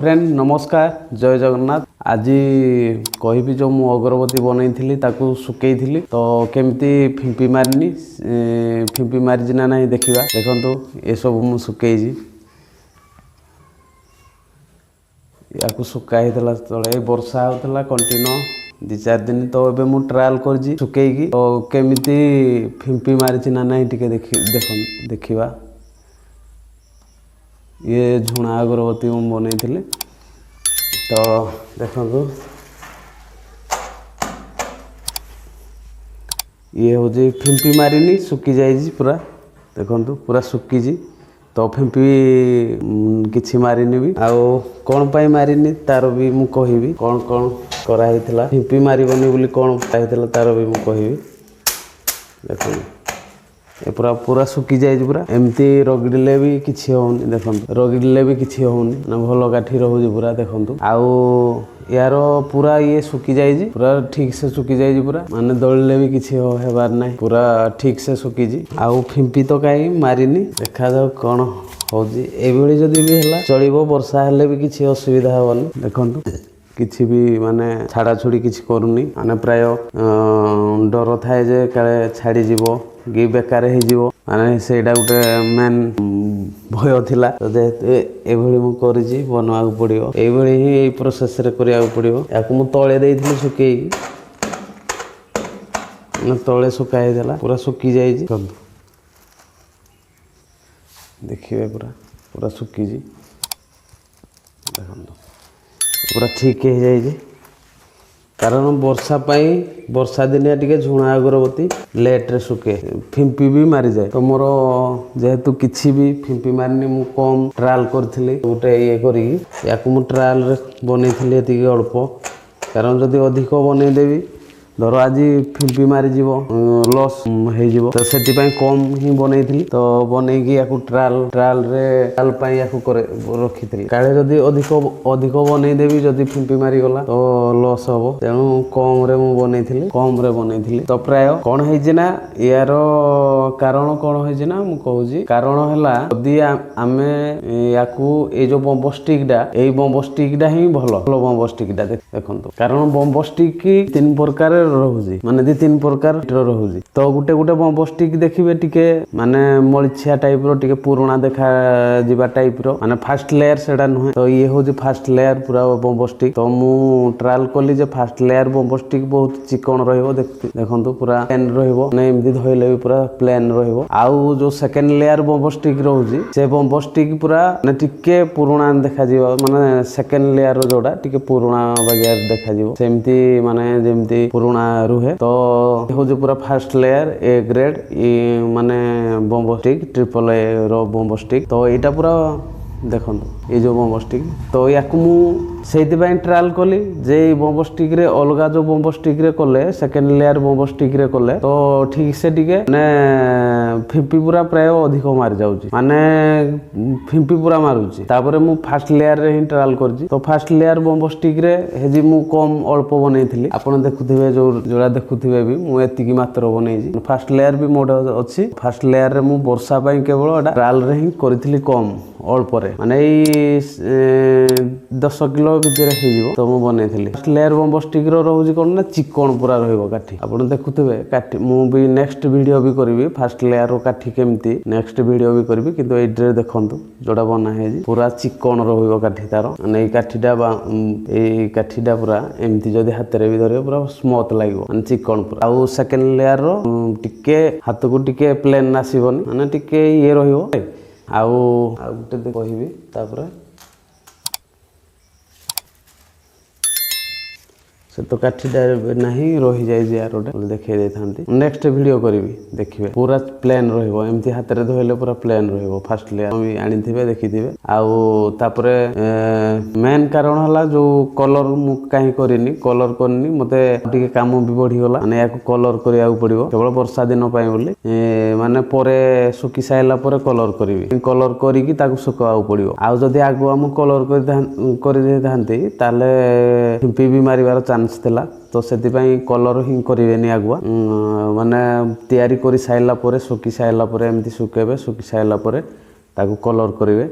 Friend नमस्कार जय जगन्नाथ। आज कहि जो मु अगरबत्ती बनई ताकू सुकई तो केमती फिंपी मारिनी फिंपी मारी ना नहीं देखा देखो ये सब मु सुकई या सुखाई तले वर्षा होता कंटिन्यू 2-4 दिन तो ये मु ट्रायल कर सुकई तो केमिति फिंपी मारी ना नहीं टिके देखा ये झुणा अगरबत्ती मु बनई तो देखो ये हूँ फिंपी मारिनी सुखी जाइए पूरा देखो पूरा सुखी तो फिंपी किछि मारिनी भी आउ कौन पाई मारिनी तार भी मु कहिबी कौन कौन कराई थिला फिंपी मारिबनी बोली कौन कराई तार भी मु कहिबी देखो ये पूरा पूरा सुखी जाए पूरा एमती रगड़े भी किसी होनी देखो रगड़े भी किसी होनी ना भल काठी रोचे पूरा देखो आउ यार पूरा ये सुखी जाए पूरा ठीक से सुखी जाए पूरा माने दौड़े भी किसी होबार ना पूरा ठीक से सुखी आउ फिंपी तो कहीं मारिनी देखा जाओ कौन हो जदि भी है चलो वर्षा हेले भी किसी असुविधा हेनी देखो किसी भी माने छाड़ा छुड़ी किसी करूनी माने प्राय डर थाए जे काले छाड़ी जीवो कि बेकार हो माने सेटा गोटे मेन भय थिला तो जेहेतु एभली मु करिछि बनवाक पड़ियो एभली ही ए प्रोसेस रे करिया पड़ियो याकु मु तळे देइथिलि सुकेई न तळे सुकाई देला पूरा सुकी जाइछि देखिए पूरा पूरा सुकी जी देखो पूरा ठीक हो जाइए कारण वर्षा पाई वर्षा दिनिया टिके झुणा अगरबत्ती लेट रे सुके फिंपी भी मारी जाए तो मोर जेहेतु किछि भी फिंपी मारनी मु कम ट्रायल करथिली गोटे ये करी याकु मु ट्रायल रे बनैथिली एति अल्प कारण जदि अधिक बनै देबी धर आज फिंपी मारी जीवो लॉस हे जीवो तो सेति पई कम ही बनैथिली तो बनैकी याकु ट्रायल पाई याकु करे रखिथिली काले जदि अधिक बनै देबी जदि फिंपी मारी गला तो लॉस हबो तेणु कम रे मु बनैथिली तो प्राय कोन हे जिना यार कारण कोन हे जिना मु कहूजी कारण हला जदि आमे याकु ए जो बम्बो स्टिक डा ही भलो बम्बो स्टिक डा देखंतु कारण बम्बो स्टिक की 3 प्रकार रहुजी माने 2-3 प्रकार रहुजी तो गुटे बम्बो स्टिक देखिबे टिके माने मळछिया टाइप रो टिके पुराना देखा जिबा टाइप रो माने फर्स्ट लेयर सेडा नुहे तो ये होजी फर्स्ट लेयर पूरा बम्बो स्टिक तो मु ट्रायल करली जे फर्स्ट लेयर बम्बो स्टिक बहुत चिकन रहइबो देखंतु पूरा प्लेन रहइबो नै एमदी धइले भी पूरा प्लेन रहइबो आउ जो सेकंड लेयर बम्बो स्टिक रहुजी से बम्बो स्टिक पूरा ने टिके पुराना देखा जिवो माने सेकंड लेयर रो जोडा टिके पुराना बगैर देखा जिवो सेमती माने जेमती पुराना रुहे तो हूँ पूरा फर्स्ट लेयर ए ग्रेड माने bamboo stick triple A row bamboo stick तो यहाँ पूरा देखो ये जो बम्बो स्टिक तो या से ट्रायल कली जे बम्बो स्टिक रे अलगा जो बम्बो स्टिक रे कले सेकेंड लेयर बम्बो स्टिक रे कले तो ठीक से टिके माने फिंपी पूरा प्राय अधिक मारी जाउची माने फिंपी पूरा मारुची तापरे मु फर्स्ट लेयर रे ही ट्रायल करची तो फर्स्ट लेयर बम्बो स्टिक रे हेजी मु कम अल्प बनैथिली आपण देखुथिबे जोड़ा देखुथिबे भी मु एतिकी मात्र बनैची फर्स्ट लेयर भी मोड अछि फर्स्ट लेयर रे मु वर्षा पई केवल एटा ट्रायल रे ही करथिली कम अल्प रे माने 10 किलो भितर हो तो मुझे बनई फर्स्ट लेयर बम्बो स्टिक रोचे कौन ना चिकन पूरा रठी आप देखुए काठी मुझे नेक्स्ट वीडियो भी करी फर्स्ट लेयर काठी केमती नेक्स्ट वीडियो भी करी कि ये देखु जोड़ा बना है पूरा चिकन रठी तार माने काठीटा पूरा एमती जदि हाथ में भी धर पूरा स्मूथ लगे चिकन पूरा आउ सेकेंड लेयर टिके हाथ को टिके प्लेन आसबनी माने टिके ये आउ गोटे कहबी तापर से तो काठीटा नहीं रही जाए यार गोटे देखा देते नेक्स्ट वीडियो करी देखिए पूरा प्लेन रमती हाथ में धोले पूरा प्लेन फर्स्ट लेयर भी आनी देखिथे आउे मेन कारण है जो कलर मु कहीं करनी कलर करनी मते टिके काम भी बढ़ीगला माने या कलर करिया पड़ो केवल वर्षा दिन बोली माने परे सुखी साइला परे कलर करी कलर करी सुखा पड़ो आउ जदि आगुआ मु कलर कर ताले फिंपी भी मारिबार चांस थिला तो सेतिपई कलर ही करेनि आगुआ माने तैयारी करी साइला परे सुखी साइला परे एमती सुकेबे सुखी साइला परे ताकू कलर करेंगे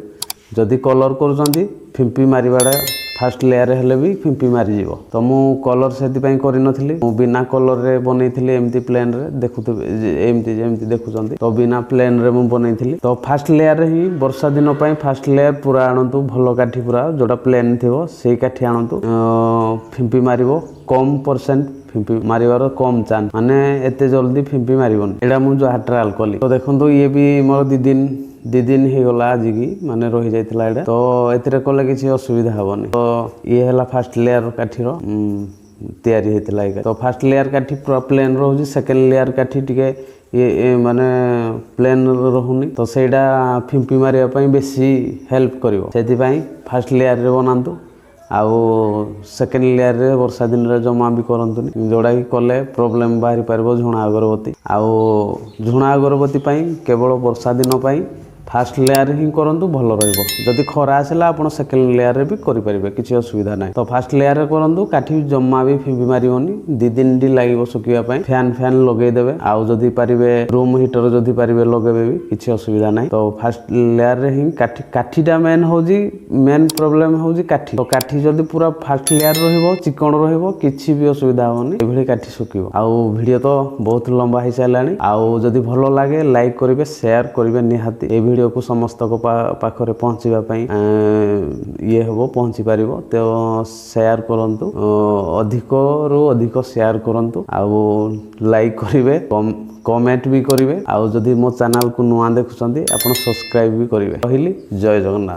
जदि कलर करुँच फिंपी मारिबाटा फास्ट लेयर हेले भी फिंपी मारिजिव तो मु कलर से करनथली बिना कलर रे बनईथली एमती प्लेन रे देखुथिबे एमती जेमती देखुचंती तो बिना प्लेन रे मु बनईथली तो फास्ट लेयर रे ही वर्षा दिन पई फास्ट लेयर पूरा आणंतु भलो काठी पूरा जोटा प्लेन थिवो सेई काठी आणंतु फिंपी मारिबो कम परसेंट फिंपी मारिबार कम चांस माने एते जल्दी फिंपी मारिबोनी एडा मु जो ट्रायल कली तो देखंतु ये भी मोर दी दिन हो गला आज की माने रही जाइथिला एडा तो एतरे कले किसी असुविधा हेबनी तो ये हला फर्स्ट लेयर काठीर तैयारी हेतिला तो फर्स्ट लेयर काठी पूरा प्लेन रहउजी सेकंड लेयर काठी टिके ये माने प्लेन रहुनी तो सेटा फिंपी मारिया पई बेसी हेल्प करिवो सेति पई फर्स्ट लेयर रे बनांतु आउ सेकेंड लेयर रे वर्षा दिन रे जमा भी करंतुनी जोड़ा कि कले प्रॉब्लम बाहरी पारबो झुणा अगरबत्ती आउ झुणा अगरबत्ती पई केवल वर्षा दिन पई फास्ट लेयर ही करंतु भलो रहइबो जदि खरा आसला आपण सेकेंड लेयर रे भी करि परिबे किछि असुविधा नै तो फास्ट लेयर रे करंतु काठी जम्मा भी फिंबी मारिबोनी दी दिन डी लागिबो सुकिया पई फैन लगेइ देबे आउ जदि परिबे रूम हीटर जदि परिबे लगेबे भी किछि असुविधा नै तो फास्ट लेयर रे ही काठीटा मेन प्रॉब्लम होजी काठी तो काठी जदि पूरा फास्ट लेयर रहइबो चिकन रहइबो किछि भी असुविधा होनी एभली काठी सुकिबो आउ वीडियो तो बहुत लंबा हिसाब सालानी आउ जदि भलो लागे लाइक करिवे शेयर करिवे निहाती ए वीडियो को समस्त को पाखरे पहुँचीबा पई ये हबो पहुँची पारिबो तो शेयर करंतु अधिक रु अधिक शेयर करंतु आउ लाइक करिवे कमेंट भी करिवे आउ जदि मो चैनल को नुआ देखुचंती आपण सब्सक्राइब भी करिवे कहली जय जगन्नाथ।